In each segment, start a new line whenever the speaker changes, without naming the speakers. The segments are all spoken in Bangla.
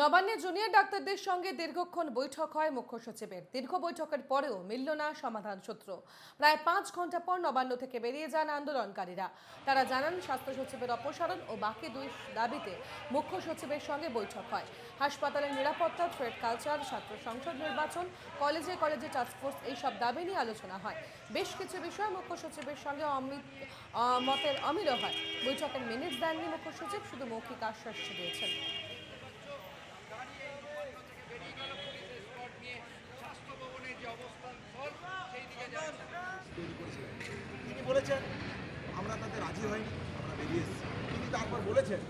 নবান্নে জুনিয়র ডাক্তারদের সঙ্গে দীর্ঘক্ষণ বৈঠক হয় মুখ্য সচিবের। দীর্ঘ বৈঠকের পরেও মিলল না সমাধান সূত্র। প্রায় 5 ঘন্টা পর নবান্ন থেকে বেরিয়ে যান আন্দোলনকারীরা। তারা জানান স্বাস্থ্য সচিবের অপসারণ ও বাকি 2 দাবিতে মুখ্য সচিবের সঙ্গে বৈঠক হয়। হাসপাতালের নিরাপত্তা, ট্রেড কালচার, ছাত্র সংসদ নির্বাচন, কলেজে কলেজে টাস্কফোর্স এইসব দাবি নিয়ে আলোচনা হয়। বেশ কিছু বিষয় মুখ্য সচিবের সঙ্গে মতের অমিল হয়। বৈঠকের মিনিটস দেননি মুখ্য সচিব, শুধু মৌখিক আশ্বাস দিয়েছেন।
তিনি বলেছেন আমরা তাতে রাজি হয়নি, আমরা বেরিয়ে এসেছি। তিনি তারপর বলেছেন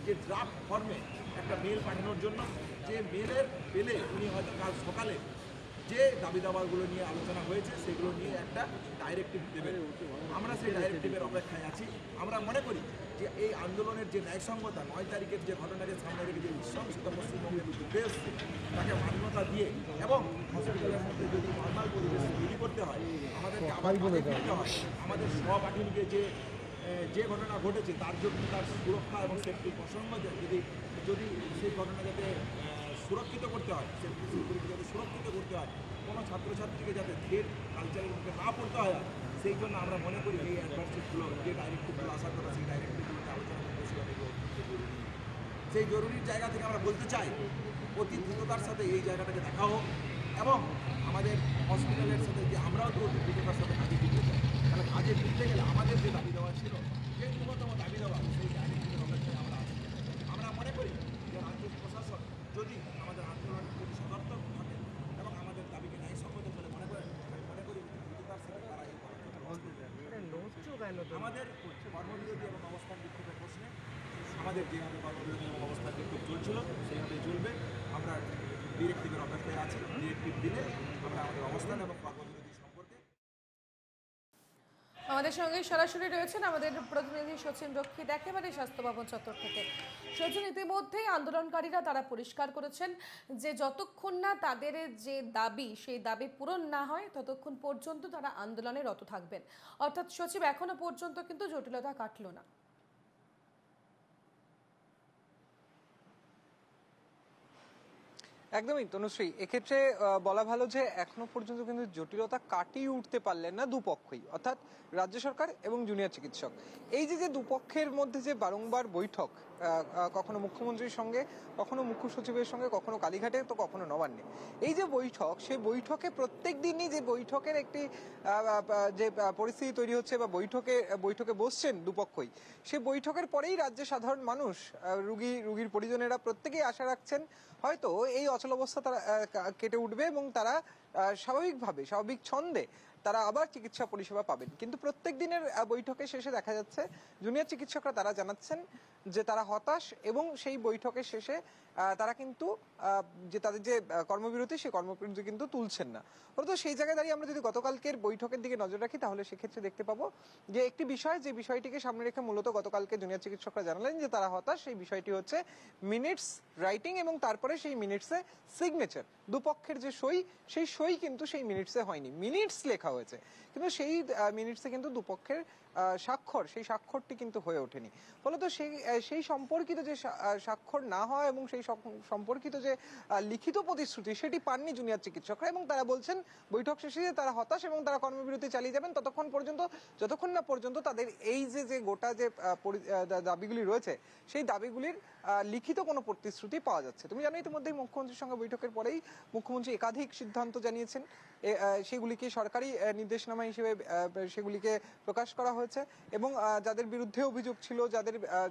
যে ড্রাফট ফর্মে একটা মেল পাঠানোর জন্য, যে মেলের পেলে উনি হয়তো কাল সকালে যে দাবি দাবাগুলো নিয়ে আলোচনা হয়েছে সেগুলো নিয়ে একটা ডাইরেক্টিভ দেবেন। আমরা সেই ডাইরেক্টিভের অপেক্ষায় আছি। আমরা মনে করি যে এই আন্দোলনের যে ন্যায়সঙ্গতা, 9 তারিখের যে ঘটনাকে সামনে রেখে যে নৃশংসতা পশ্চিমবঙ্গের উঠে এসছে তাকে মান্যতা দিয়ে, এবং হসপিটালের মধ্যে যদি নর্মাল পরিবেশ তৈরি করতে হয়, আমাদেরকে আবার কাজে ফিরতে হয়, আমাদের সহপাঠিনীকে যে ঘটনা ঘটেছে তার জন্য তার সুরক্ষা এবং সেফটির প্রসঙ্গ যদি সেই ঘটনা যাতে সুরক্ষিত করতে হয়, সেফটি সিকিউরিটি যাতে সুরক্ষিত করতে হয়, কোনো ছাত্রছাত্রীকে যাতে থ্রেট কালচারের মুখে না পড়তে হয়, সেই জন্য আমরা মনে করি এই অ্যাডভার্সিভগুলো, যে ডাইরেক্টিভগুলো আশা করা, সেই ডাইরেক্টিভগুলোতে আলোচনা করতে জরুরি। সেই জরুরির জায়গা থেকে আমরা বলতে চাই অতি দ্রুততার সাথে এই জায়গাটাকে দেখা হোক, এবং আমাদের হসপিটালের সাথে যে আমরাও তো অতি দ্রুততার সাথে কাজে ফিরতে চাই। তাহলে কাজে ফিরতে গেলে আমাদের যে দাবি দেওয়া ছিল, যে ন্যূনতম দাবি দেওয়া, সেই ডাইরেক্টিভের অপেক্ষায় আমরা আছি। আমরা মনে করি যে রাজ্য প্রশাসন যদি আমাদের আন্দোলনের প্রতি সদর্থক থাকে এবং আমাদের দাবিকে ন্যায়সঙ্গত বলে মনে করেন, আমি মনে করি দ্রুততার সাথে তারা এই আমাদের কর্মবিরতি এবং অবস্থান বিক্ষোভের প্রশ্নে আমাদের যেভাবে কর্মবিরতি এবং অবস্থান বিক্ষোভ চলছিল সেইভাবে চলবে। আমরা ডিরেক্টিভের অপেক্ষায় আছি। ডিরেক্টিভ দিলে আমরা আমাদের অবস্থান এবং কর্মবিরতি সম্পর্কে।
আমাদের সঙ্গে সরাসরি রয়েছেন আমাদের প্রতিনিধি সচিন রক্ষিত, একেবারে স্বাস্থ্য ভবন চত্বর থেকে। সচিন, ইতিমধ্যেই আন্দোলনকারীরা তারা পরিষ্কার করেছেন যে যতক্ষণ না তাদের যে দাবি সেই দাবি পূরণ না হয় ততক্ষণ পর্যন্ত তারা আন্দোলনে রত থাকবেন। অর্থাৎ সচিব এখনো পর্যন্ত কিন্তু জটিলতা কাটলো না।
একদমই তনুশ্রী, এক্ষেত্রে বলা ভালো যে এখনো পর্যন্ত কিন্তু জটিলতা কাটিয়ে উঠতে পারলেন না দুপক্ষই, অর্থাৎ রাজ্য সরকার এবং জুনিয়র চিকিৎসক। এই যে দুপক্ষের মধ্যে যে বারংবার বৈঠক, কখনো মুখ্যমন্ত্রীর সঙ্গে, কখনো মুখ্য সচিবের সঙ্গে, কখনো কালীঘাটে, তো কখনো নবান্নে, এই যে বৈঠক, সেই বৈঠকে প্রত্যেক দিনই যে বৈঠকের একটি যে পরিস্থিতি তৈরি হচ্ছে বা বৈঠকে বসছেন দুপক্ষই, সেই বৈঠকের পরেই রাজ্যের সাধারণ মানুষ, রুগীর পরিজনেরা প্রত্যেকেই আশা রাখছেন হয়তো এই অচলাবস্থা তারা কেটে উঠবে এবং তারা স্বাভাবিকভাবে, স্বাভাবিক ছন্দে তারা আবার চিকিৎসা পরিষেবা পাবেন। কিন্তু প্রত্যেক দিনের বৈঠকের শেষে দেখা যাচ্ছে জুনিয়র চিকিৎসকরা তারা জানাচ্ছেন যে তারা হতাশ, এবং সেই বৈঠকের শেষে তারা কিন্তু যে তাদের যে কর্মবিরতি, সেই কর্মবিরতি কিন্তু তুলছেন না। তো সেই জায়গায় দাঁড়িয়ে আমরা যদি গতকালকের বৈঠকের দিকে নজর রাখি, তাহলে সেক্ষেত্রে দেখতে পাবো যে একটি বিষয়, যে বিষয়টিকে সামনে রেখে মূলত গতকালকে জুনিয়র চিকিৎসকরা জানালেন যে তারা হতাশ, সেই বিষয়টি হচ্ছে মিনিটস রাইটিং, এবং তারপরে সেই মিনিটসে সিগনেচার, দুপক্ষের যে সই, সেই সই কিন্তু সেই মিনিটসে হয়নি। মিনিটস লেখা হয়েছে, কিন্তু সেই মিনিটসে কিন্তু দুপক্ষের স্বাক্ষর, সেই স্বাক্ষরটি কিন্তু হয়ে ওঠেনি। ফলত সেই সম্পর্কিত যে স্বাক্ষর না হয় এবং সেই সম্পর্কিত যে লিখিত প্রতিশ্রুতি, সেটি পাননি জুনিয়র চিকিৎসকরা, এবং তারা বলছেন বৈঠক শেষে যে তারা হতাশ এবং তারা কর্মবিরতি চালিয়ে যাবেন যতক্ষণ না পর্যন্ত তাদের এই যে গোটা যে দাবিগুলি রয়েছে, সেই দাবিগুলির লিখিত কোনো প্রতিশ্রুতি পাওয়া যাচ্ছে। তুমি জানো ইতিমধ্যেই মুখ্যমন্ত্রীর সঙ্গে বৈঠকের পরেই মুখ্যমন্ত্রী একাধিক সিদ্ধান্ত জানিয়েছেন, সেগুলিকে সরকারি নির্দেশনামা হিসেবে সেগুলিকে প্রকাশ করা হয়েছে, এবং যাদের বিরুদ্ধে অভিযোগ ছিল,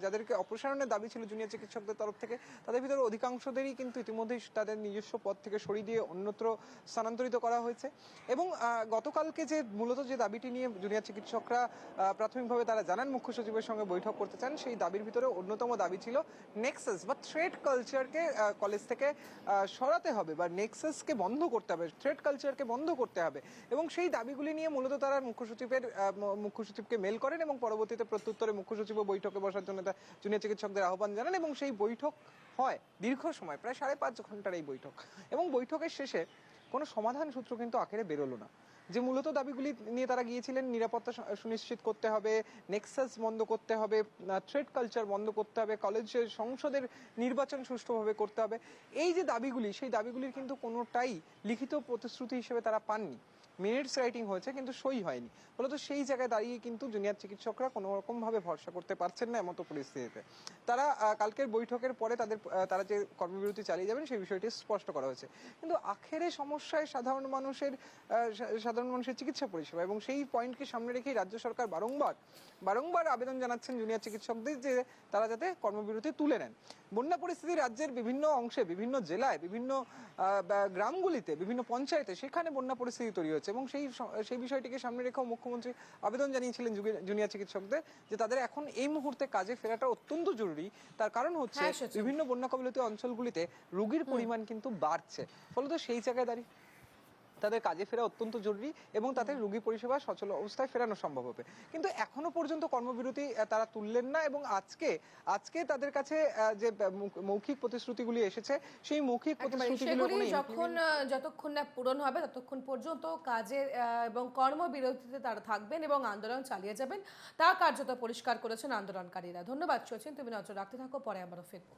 যাদেরকে অপসারণের দাবি ছিল জুনিয়র চিকিৎসকদের তরফ থেকে, তাদের ভিতরে অধিকাংশদেরই কিন্তু ইতিমধ্যেই তাদের নিজস্ব পদ থেকে সরিয়ে দিয়ে অন্যত্র স্থানান্তরিত করা হয়েছে। এবং গতকালকে যে মূলত যে দাবিটি নিয়ে জুনিয়র চিকিৎসকরা প্রাথমিকভাবে তারা জানান মুখ্য সচিবের সঙ্গে বৈঠক করতে চান, সেই দাবির ভিতরে অন্যতম দাবি ছিল নেক্সাস বা থ্রেড কালচারকে কলেজ থেকে সরাতে হবে, বা নেক্সাসকে বন্ধ করতে হবে, থ্রেড কালচারকে বন্ধ করতে হবে। এবং সেই দাবিগুলি নিয়ে মূলত তারা মুখ্য সচিবকে মেল করেন, এবং পরবর্তীতে প্রত্যুত্তরে মুখ্য সচিবও বৈঠকে বসার জন্য জুনিয়র চিকিৎসকদের আহ্বান জানান, এবং সেই বৈঠক হয় দীর্ঘ সময়, প্রায় 5.5 ঘন্টার এই বৈঠক। এবং বৈঠকের শেষে কোনো সমাধান সূত্র কিন্তু আখেরে বেরোলো না। যে মূলত দাবিগুলি নিয়ে তারা গিয়েছিলেন, নিরাপত্তা সুনিশ্চিত করতে হবে, নেক্সাস বন্ধ করতে হবে, থ্রেড কালচার বন্ধ করতে হবে, কলেজের সংসদের নির্বাচন সুষ্ঠুভাবে করতে হবে। এই যে দাবিগুলি, সেই দাবিগুলির কিন্তু কোনোটাই লিখিত প্রতিশ্রুতি হিসেবে তারা পাননি। মিনিটস রাইটিং হয়েছে কিন্তু সই হয়নি। ফলত সেই জায়গায় দাঁড়িয়ে কিন্তু জুনিয়র চিকিৎসকরা কোনো রকম ভাবে ভরসা করতে পারছেন না এমতো পরিস্থিতিতে। তারা কালকের বৈঠকের পরে তারা যে কর্মবিরতি চালিয়ে যাবেন সেই বিষয়টি স্পষ্ট করা হয়েছে। কিন্তু আখেরে সমস্যায় সাধারণ মানুষের চিকিৎসা পরিষেবা, এবং সেই পয়েন্টকে সামনে রেখেই রাজ্য সরকার বারংবার আবেদন জানাচ্ছেন জুনিয়র চিকিৎসকদের যে তারা যাতে কর্মবিরতি তুলে নেন। বন্যা পরিস্থিতি রাজ্যের বিভিন্ন অংশে, বিভিন্ন জেলায়, বিভিন্ন গ্রামগুলিতে, বিভিন্ন পঞ্চায়েতে সেখানে বন্যা পরিস্থিতি তৈরি হয়েছে, এবং সেই বিষয়টিকে সামনে রেখেও মুখ্যমন্ত্রী আবেদন জানিয়েছিলেন জুনিয়র চিকিৎসকদের যে তাদের এখন এই মুহূর্তে কাজে ফেরাটা অত্যন্ত জরুরি। তার কারণ হচ্ছে
হ্যাঁ, সচিন।
বিভিন্ন বন্যা কবলিত অঞ্চলগুলিতে রোগীর পরিমাণ কিন্তু বাড়ছে। ফলত সেই জায়গায় দাঁড়িয়ে তাদের কাজে ফেরা অত্যন্ত জরুরি, এবং তাদের রোগী পরিষেবা সচল অবস্থায় ফেরানো সম্ভব হবে। কিন্তু এখনো পর্যন্ত কর্মবিরতি তারা তুললেন না, এবং আজকে তাদের কাছে যে মৌখিক প্রতিশ্রুতিগুলি এসেছে সেই মৌখিক প্রতিশ্রুতিগুলো
যতক্ষণ না পূরণ হবে ততক্ষণ পর্যন্ত কাজের এবং কর্মবিরতিতে তারা থাকবেন এবং আন্দোলন চালিয়ে যাবেন, তা কার্যত পরিষ্কার করেছেন আন্দোলনকারীরা। ধন্যবাদ সচিন, তুমি নজর রাখতে থাকো, পরে আবারও ফিরবো।